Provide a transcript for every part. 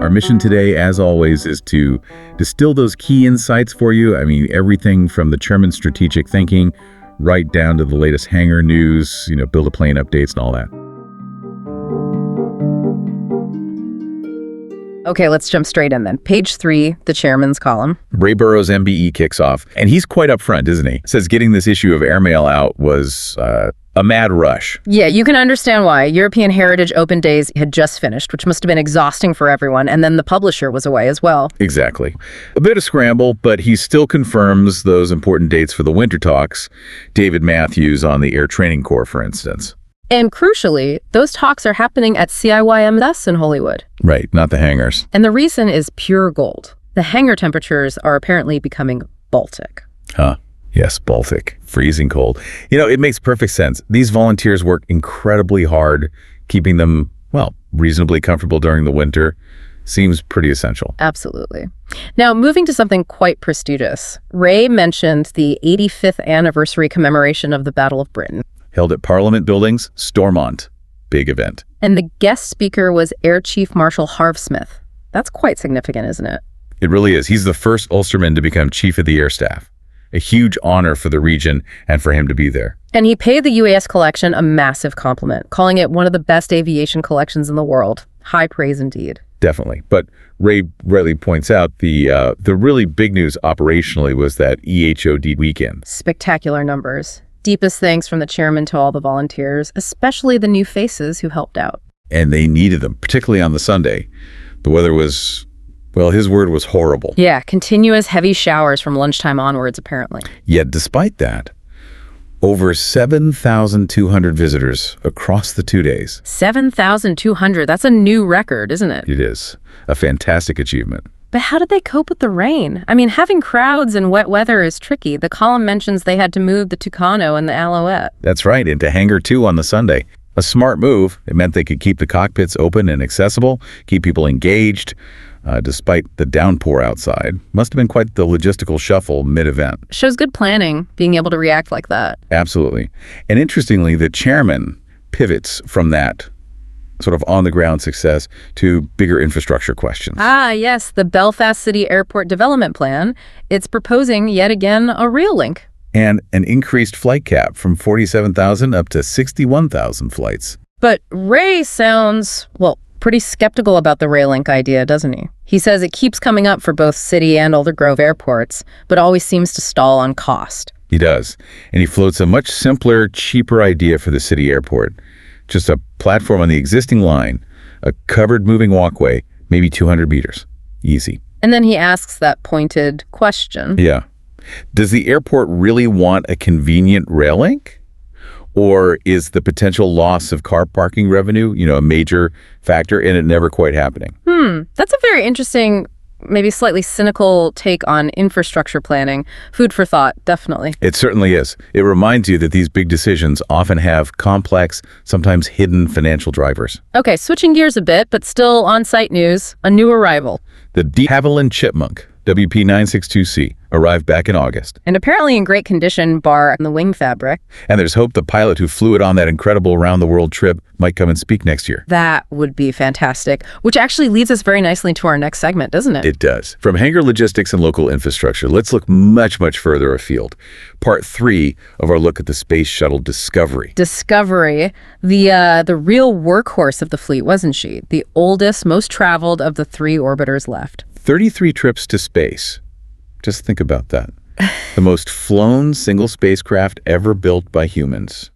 Our mission today, as always, is to distill those key insights for you. I mean, everything from the chairman's strategic thinking right down to the latest hangar news, build a plane updates and all that. Okay, let's jump straight in then. Page 3, the chairman's column. Ray Burroughs' MBE kicks off, and he's quite upfront, isn't he? Says getting this issue of Airmail out was a mad rush. Yeah, you can understand why. European Heritage Open Days had just finished, which must have been exhausting for everyone, and then the publisher was away as well. Exactly. A bit of scramble, but he still confirms those important dates for the winter talks. David Matthews on the Air Training Corps, for instance. And crucially, those talks are happening at CIYMS in Hollywood. Right, not the hangars. And the reason is pure gold. The hangar temperatures are apparently becoming Baltic. Huh. Yes, Baltic. Freezing cold. It makes perfect sense. These volunteers work incredibly hard, keeping them, reasonably comfortable during the winter. Seems pretty essential. Absolutely. Now, moving to something quite prestigious. Ray mentioned the 85th anniversary commemoration of the Battle of Britain. Held at Parliament Buildings, Stormont. Big event. And the guest speaker was Air Chief Marshal Harve Smith. That's quite significant, isn't it? It really is. He's the first Ulsterman to become Chief of the Air Staff. A huge honor for the region and for him to be there. And he paid the UAS collection a massive compliment, calling it one of the best aviation collections in the world. High praise indeed. Definitely. But Ray rightly points out the really big news operationally was that EHOD weekend. Spectacular numbers. Deepest thanks from the chairman to all the volunteers, especially the new faces who helped out. And they needed them, particularly on the Sunday. The weather was, his word was horrible. Yeah, continuous heavy showers from lunchtime onwards, apparently. Yet despite that, over 7,200 visitors across the 2 days. 7,200, that's a new record, isn't it? It is. A fantastic achievement. But how did they cope with the rain? I mean, having crowds in wet weather is tricky. The column mentions they had to move the Tucano and the Alouette. That's right, into Hangar 2 on the Sunday. A smart move. It meant they could keep the cockpits open and accessible, keep people engaged, despite the downpour outside. Must have been quite the logistical shuffle mid-event. Shows good planning, being able to react like that. Absolutely. And interestingly, the chairman pivots from that sort of on-the-ground success to bigger infrastructure questions. Ah, yes, the Belfast City Airport Development Plan. It's proposing, yet again, a rail link. And an increased flight cap from 47,000 up to 61,000 flights. But Ray sounds, pretty skeptical about the rail link idea, doesn't he? He says it keeps coming up for both City and Alder Grove airports, but always seems to stall on cost. He does. And he floats a much simpler, cheaper idea for the city airport. Just a platform on the existing line, a covered moving walkway, maybe 200 meters. Easy. And then he asks that pointed question. Yeah. Does the airport really want a convenient rail link? Or is the potential loss of car parking revenue, a major factor in it never quite happening? That's a very interesting, maybe slightly cynical take on infrastructure planning. Food for thought, definitely. It certainly is. It reminds you that these big decisions often have complex, sometimes hidden financial drivers. Okay, switching gears a bit, but still on-site news, a new arrival. The de Havilland Chipmunk, WP962C, arrived back in August. And apparently in great condition, bar the wing fabric. And there's hope the pilot who flew it on that incredible around-the-world trip might come and speak next year. That would be fantastic, which actually leads us very nicely to our next segment, doesn't it? It does. From hangar logistics and local infrastructure, let's look much, much further afield. Part 3 of our look at the Space Shuttle Discovery. Discovery, the real workhorse of the fleet, wasn't she? The oldest, most traveled of the 3 orbiters left. 33 trips to space. Just think about that. The most flown single spacecraft ever built by humans.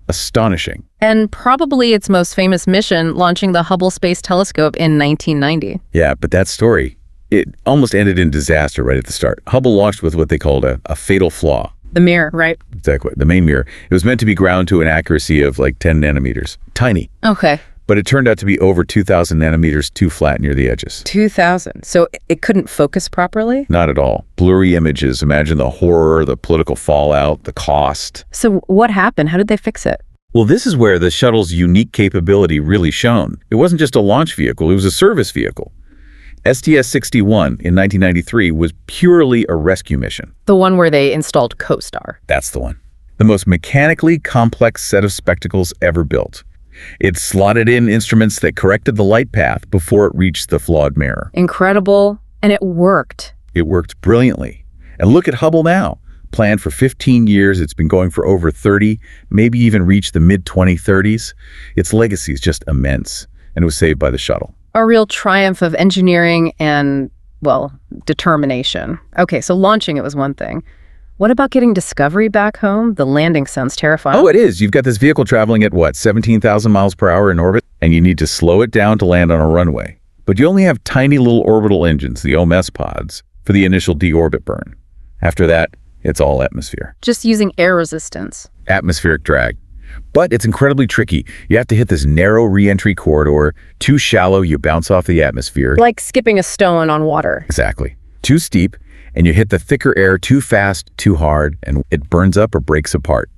Astonishing. And probably its most famous mission, launching the Hubble Space Telescope in 1990. Yeah, but that story, it almost ended in disaster right at the start. Hubble launched with what they called a fatal flaw. The mirror, right? Exactly, the main mirror. It was meant to be ground to an accuracy of like 10 nanometers. Tiny. Okay. But it turned out to be over 2,000 nanometers too flat near the edges. 2,000. So it couldn't focus properly? Not at all. Blurry images. Imagine the horror, the political fallout, the cost. So what happened? How did they fix it? Well, this is where the shuttle's unique capability really shone. It wasn't just a launch vehicle, it was a service vehicle. STS-61 in 1993 was purely a rescue mission. The one where they installed CoStar. That's the one. The most mechanically complex set of spectacles ever built. It slotted in instruments that corrected the light path before it reached the flawed mirror. Incredible. And it worked. It worked brilliantly. And look at Hubble now. Planned for 15 years, it's been going for over 30, maybe even reached the mid-2030s. Its legacy is just immense, and it was saved by the shuttle. A real triumph of engineering and, well, determination. Okay, so launching it was one thing. What about getting Discovery back home? The landing sounds terrifying. Oh, it is. You've got this vehicle traveling at, what, 17,000 miles per hour in orbit, and you need to slow it down to land on a runway. But you only have tiny little orbital engines, the OMS pods, for the initial deorbit burn. After that, it's all atmosphere. Just using air resistance. Atmospheric drag. But it's incredibly tricky. You have to hit this narrow re-entry corridor. Too shallow, you bounce off the atmosphere. Like skipping a stone on water. Exactly. Too steep, and you hit the thicker air too fast, too hard, and it burns up or breaks apart.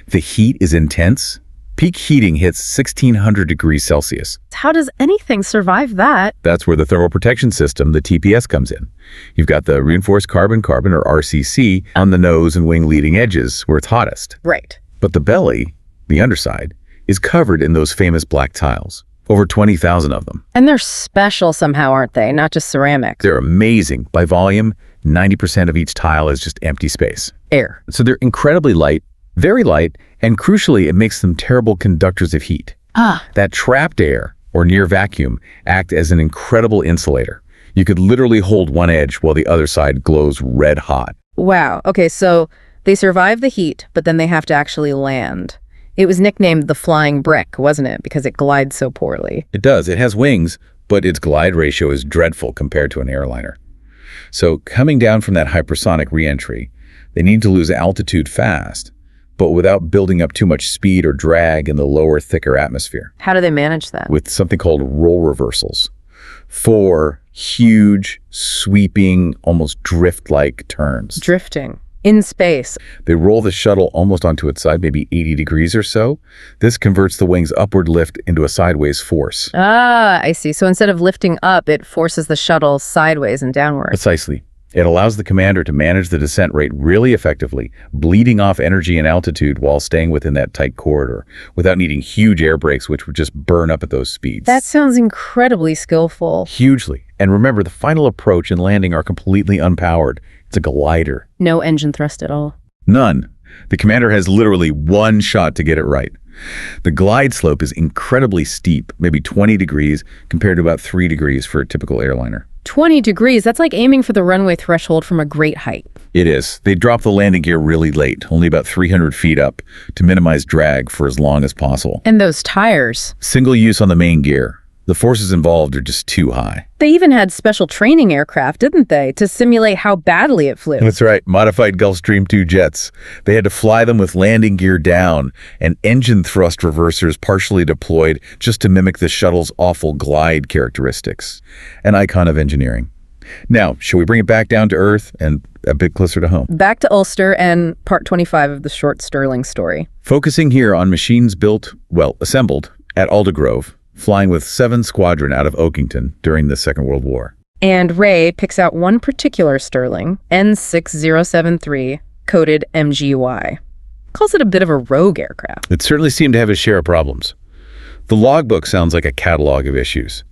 The heat is intense. Peak heating hits 1,600 degrees Celsius. How does anything survive that? That's where the thermal protection system, the TPS, comes in. You've got the reinforced carbon-carbon, or RCC, on the nose and wing leading edges where it's hottest. Right. But the belly, the underside, is covered in those famous black tiles. Over 20,000 of them. And they're special somehow, aren't they? Not just ceramic. They're amazing. By volume, 90% of each tile is just empty space. Air. So they're incredibly light, very light, and crucially, it makes them terrible conductors of heat. That trapped air, or near vacuum, act as an incredible insulator. You could literally hold one edge while the other side glows red hot. Wow. Okay, so they survive the heat, but then they have to actually land. It was nicknamed the flying brick, wasn't it? Because it glides so poorly. It does. It has wings, but its glide ratio is dreadful compared to an airliner. So coming down from that hypersonic re-entry, they need to lose altitude fast, but without building up too much speed or drag in the lower, thicker atmosphere. How do they manage that? With something called roll reversals. 4 huge, sweeping, almost drift-like turns. Drifting. In space. They roll the shuttle almost onto its side, maybe 80 degrees or so. This converts the wing's upward lift into a sideways force. I see. So instead of lifting up, it forces the shuttle sideways and downward. Precisely. It allows the commander to manage the descent rate really effectively, bleeding off energy and altitude while staying within that tight corridor, without needing huge air brakes, which would just burn up at those speeds. That sounds incredibly skillful. Hugely. And remember, the final approach and landing are completely unpowered. It's a glider. No engine thrust at all. None. The commander has literally one shot to get it right. The glide slope is incredibly steep, maybe 20 degrees, compared to about 3 degrees for a typical airliner. 20 degrees, that's like aiming for the runway threshold from a great height. It is. They drop the landing gear really late, only about 300 feet up, to minimize drag for as long as possible. And those tires. Single use on the main gear. The forces involved are just too high. They even had special training aircraft, didn't they, to simulate how badly it flew? That's right, modified Gulfstream II jets. They had to fly them with landing gear down and engine thrust reversers partially deployed just to mimic the shuttle's awful glide characteristics. An icon of engineering. Now, shall we bring it back down to Earth and a bit closer to home? Back to Ulster and part 25 of the short Stirling story. Focusing here on machines built, well, assembled, at Aldergrove, flying with 7th Squadron out of Oakington during the Second World War. And Ray picks out one particular Stirling, N6073, coded MGY. Calls it a bit of a rogue aircraft. It certainly seemed to have a share of problems. The logbook sounds like a catalog of issues.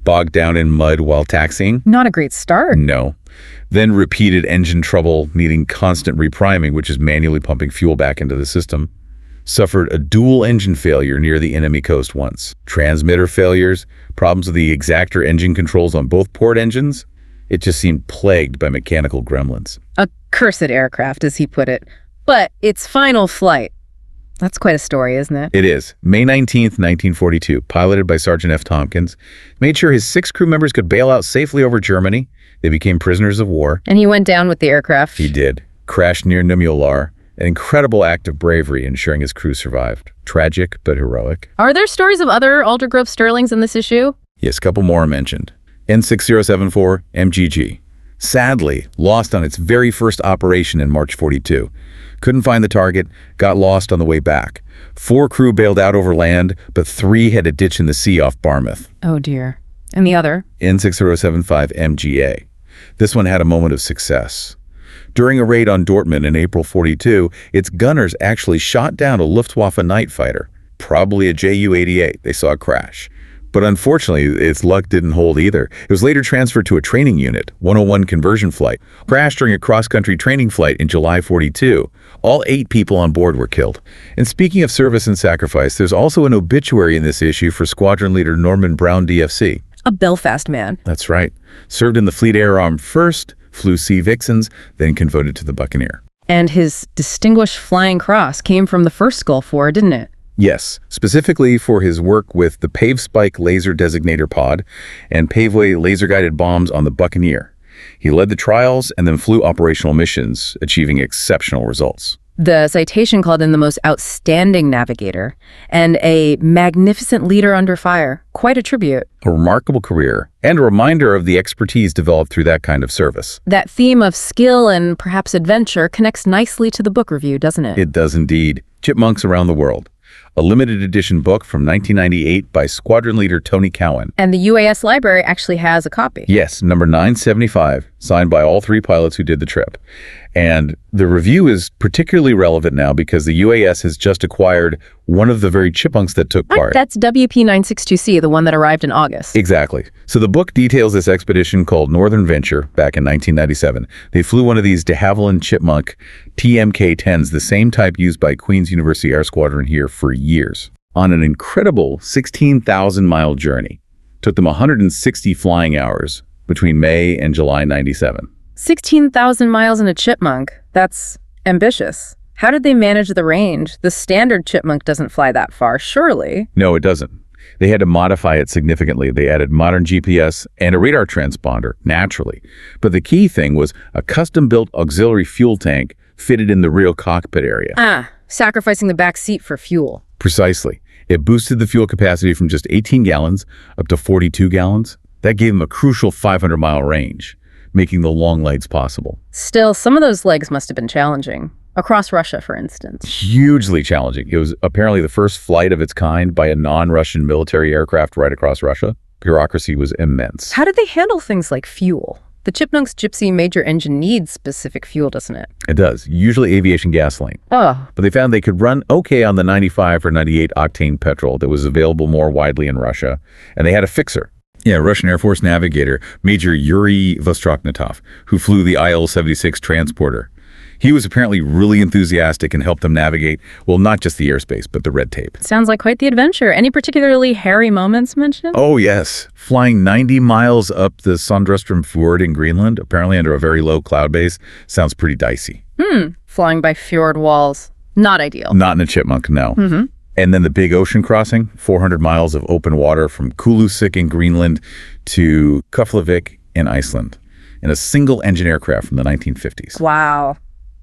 Bogged down in mud while taxiing? Not a great start. No. Then repeated engine trouble, needing constant repriming, which is manually pumping fuel back into the system. Suffered a dual engine failure near the enemy coast once. Transmitter failures, problems with the exactor engine controls on both port engines. It just seemed plagued by mechanical gremlins. A cursed aircraft, as he put it. But its final flight. That's quite a story, isn't it? It is. May 19th, 1942, piloted by Sergeant F. Tompkins, made sure his 6 crew members could bail out safely over Germany. They became prisoners of war. And he went down with the aircraft. He did. Crashed near Nummular. An incredible act of bravery ensuring his crew survived. Tragic, but heroic. Are there stories of other Aldergrove Stirlings in this issue? Yes, a couple more are mentioned. N6074, MGG. Sadly, lost on its very first operation in March 42. Couldn't find the target, got lost on the way back. 4 crew bailed out over land, but 3 had to ditch in the sea off Barmouth. Oh dear. And the other? N6075, MGA. This one had a moment of success. During a raid on Dortmund in April 42, its gunners actually shot down a Luftwaffe night fighter. probably a Ju-88. They saw a crash. But unfortunately, its luck didn't hold either. It was later transferred to a training unit, 101 conversion flight, crashed during a cross-country training flight in July 42. All 8 people on board were killed. And speaking of service and sacrifice, there's also an obituary in this issue for Squadron Leader Norman Browne, DFC. A Belfast man. That's right. Served in the Fleet Air Arm first, flew Sea Vixens, then converted to the Buccaneer. And his Distinguished Flying Cross came from the first Gulf War, didn't it? Yes, specifically for his work with the Pave Spike Laser Designator Pod and Paveway laser-guided bombs on the Buccaneer. He led the trials and then flew operational missions, achieving exceptional results. The citation called him the most outstanding navigator and a magnificent leader under fire. Quite a tribute. A remarkable career and a reminder of the expertise developed through that kind of service. That theme of skill and perhaps adventure connects nicely to the book review, doesn't it? It does indeed. Chipmunks Around the World, a limited edition book from 1998 by Squadron Leader Tony Cowan. And the UAS library actually has a copy. Yes, number 975, signed by all 3 pilots who did the trip. And the review is particularly relevant now because the UAS has just acquired one of the very Chipmunks that took part. That's WP-962C, the one that arrived in August. Exactly. So the book details this expedition called Northern Venture back in 1997. They flew one of these de Havilland Chipmunk TMK-10s, the same type used by Queen's University Air Squadron here for years, on an incredible 16,000-mile journey. Took them 160 flying hours between May and July 97. 16,000 miles in a Chipmunk. That's ambitious. How did they manage the range? The standard Chipmunk doesn't fly that far, surely. No, it doesn't. They had to modify it significantly. They added modern GPS and a radar transponder, naturally. But the key thing was a custom-built auxiliary fuel tank fitted in the rear cockpit area. Sacrificing the back seat for fuel. Precisely. It boosted the fuel capacity from just 18 gallons up to 42 gallons. That gave them a crucial 500-mile range, making the long legs possible. Still, some of those legs must have been challenging. Across Russia, for instance. Hugely challenging. It was apparently the first flight of its kind by a non-Russian military aircraft right across Russia. Bureaucracy was immense. How did they handle things like fuel? The Chipmunk's Gypsy major engine needs specific fuel, doesn't it? It does. Usually aviation gasoline. Oh. But they found they could run okay on the 95 or 98 octane petrol that was available more widely in Russia. And they had a fixer. Yeah, Russian Air Force navigator, Major Yuri Vostrokhnitov, who flew the IL-76 transporter. He was apparently really enthusiastic and helped them navigate, well, not just the airspace, but the red tape. Sounds like quite the adventure. Any particularly hairy moments mentioned? Oh, yes. Flying 90 miles up the Sandrestrom Fjord in Greenland, apparently under a very low cloud base, sounds pretty dicey. Flying by fjord walls. Not ideal. Not in a Chipmunk, no. And then the big ocean crossing, 400 miles of open water from Kulusik in Greenland to Keflavik in Iceland, in a single engine aircraft from the 1950s. Wow.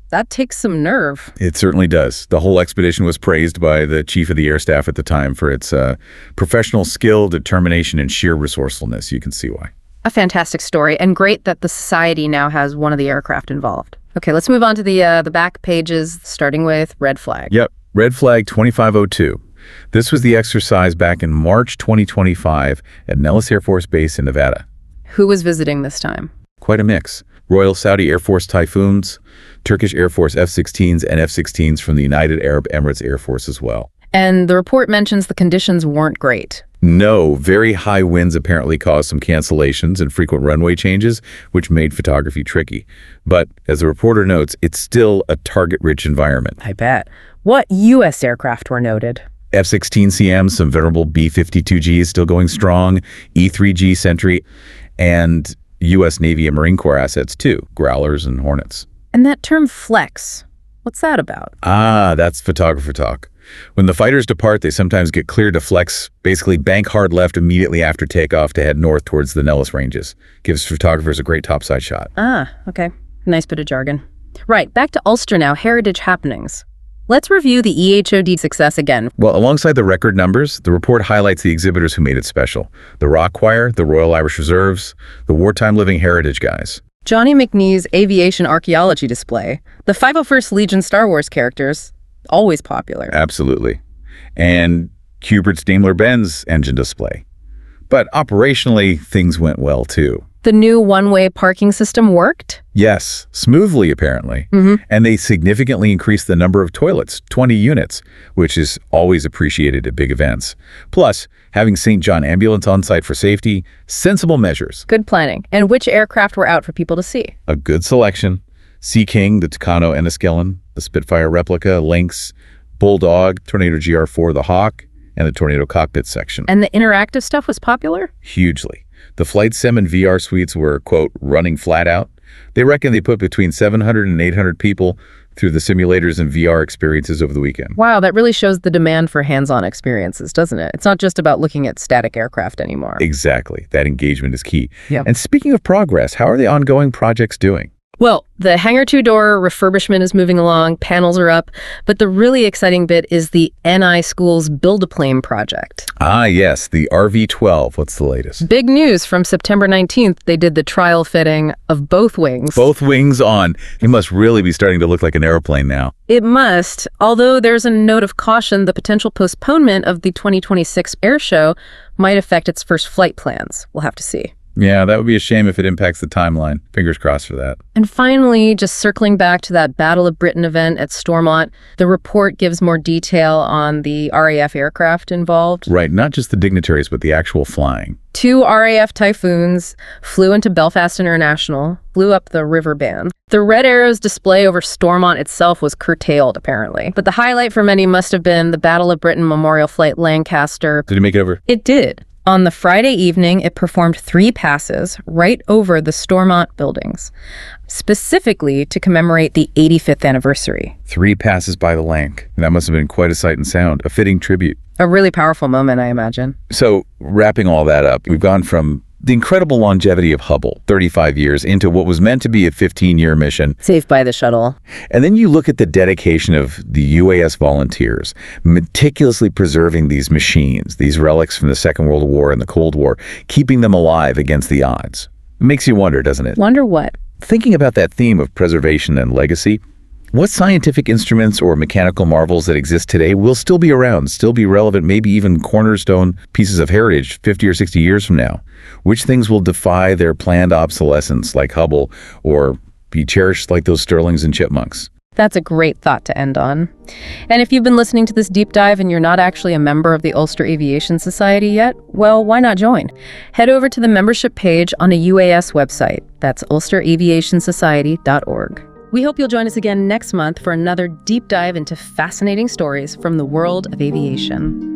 That takes some nerve. It certainly does. The whole expedition was praised by the chief of the air staff at the time for its professional skill, determination, and sheer resourcefulness. You can see why. A fantastic story, and great that the Society now has one of the aircraft involved. Okay, let's move on to the back pages, starting with Red Flag. Yep, Red Flag 2502. This was the exercise back in March 2025 at Nellis Air Force Base in Nevada. Who was visiting this time? Quite a mix. Royal Saudi Air Force Typhoons, Turkish Air Force F-16s, and F-16s from the United Arab Emirates Air Force as well. And the report mentions the conditions weren't great. No, very high winds apparently caused some cancellations and frequent runway changes, which made photography tricky. But as the reporter notes, it's still a target-rich environment. I bet. What U.S. aircraft were noted? F-16CMs, some venerable B-52Gs still going strong, E-3G Sentry, and U.S. Navy and Marine Corps assets too, Growlers and Hornets. And that term flex, what's that about? That's photographer talk. When the fighters depart, they sometimes get cleared to flex, basically bank hard left immediately after takeoff to head north towards the Nellis Ranges. Gives photographers a great topside shot. Okay. Nice bit of jargon. Right, back to Ulster now, heritage happenings. Let's review the EHOD success again. Well, alongside the record numbers, the report highlights the exhibitors who made it special. The Rock Choir, the Royal Irish Reserves, the Wartime Living Heritage guys. Johnny McNee's Aviation Archaeology display, the 501st Legion Star Wars characters, always popular. Absolutely. And Hubert's Daimler-Benz engine display. But operationally, things went well too. The new one-way parking system worked? Yes, smoothly apparently. And they significantly increased the number of toilets, 20 units, which is always appreciated at big events. Plus, having St. John Ambulance on site for safety, sensible measures. Good planning. And which aircraft were out for people to see? A good selection. Sea King, the Tucano Enniskillen, the Spitfire replica, Lynx, Bulldog, Tornado GR4, the Hawk, and the Tornado cockpit section. And the interactive stuff was popular? Hugely. The flight sim and VR suites were, quote, running flat out. They reckon they put between 700 and 800 people through the simulators and VR experiences over the weekend. Wow, that really shows the demand for hands-on experiences, doesn't it? It's not just about looking at static aircraft anymore. Exactly. That engagement is key. Yep. And speaking of progress, how are the ongoing projects doing? Well, the Hangar 2-door refurbishment is moving along, panels are up, but the really exciting bit is the NI School's Build-A-Plane project. Ah, yes, the RV-12. What's the latest? Big news from September 19th. They did the trial fitting of both wings. Both wings on. It must really be starting to look like an airplane now. It must, although there's a note of caution. The potential postponement of the 2026 air show might affect its first flight plans. We'll have to see. Yeah, that would be a shame if it impacts the timeline. Fingers crossed for that. And finally, just circling back to that Battle of Britain event at Stormont, the report gives more detail on the RAF aircraft involved. Right, not just the dignitaries, but the actual flying. 2 RAF Typhoons flew into Belfast International, flew up the river band. The Red Arrows display over Stormont itself was curtailed, apparently. But the highlight for many must have been the Battle of Britain Memorial Flight Lancaster. Did it make it over? It did. On the Friday evening, it performed 3 passes right over the Stormont buildings, specifically to commemorate the 85th anniversary. 3 passes by the Lanc. That must have been quite a sight and sound, a fitting tribute. A really powerful moment, I imagine. So, wrapping all that up, we've gone from the incredible longevity of Hubble, 35 years, into what was meant to be a 15-year mission. Saved by the shuttle. And then you look at the dedication of the UAS volunteers, meticulously preserving these machines, these relics from the Second World War and the Cold War, keeping them alive against the odds. It makes you wonder, doesn't it? Wonder what? Thinking about that theme of preservation and legacy, what scientific instruments or mechanical marvels that exist today will still be around, still be relevant, maybe even cornerstone pieces of heritage 50 or 60 years from now? Which things will defy their planned obsolescence, like Hubble, or be cherished like those Stirlings and Chipmunks? That's a great thought to end on. And if you've been listening to this deep dive and you're not actually a member of the Ulster Aviation Society yet, well, why not join? Head over to the membership page on a UAS website. That's ulsteraviationsociety.org. We hope you'll join us again next month for another deep dive into fascinating stories from the world of aviation.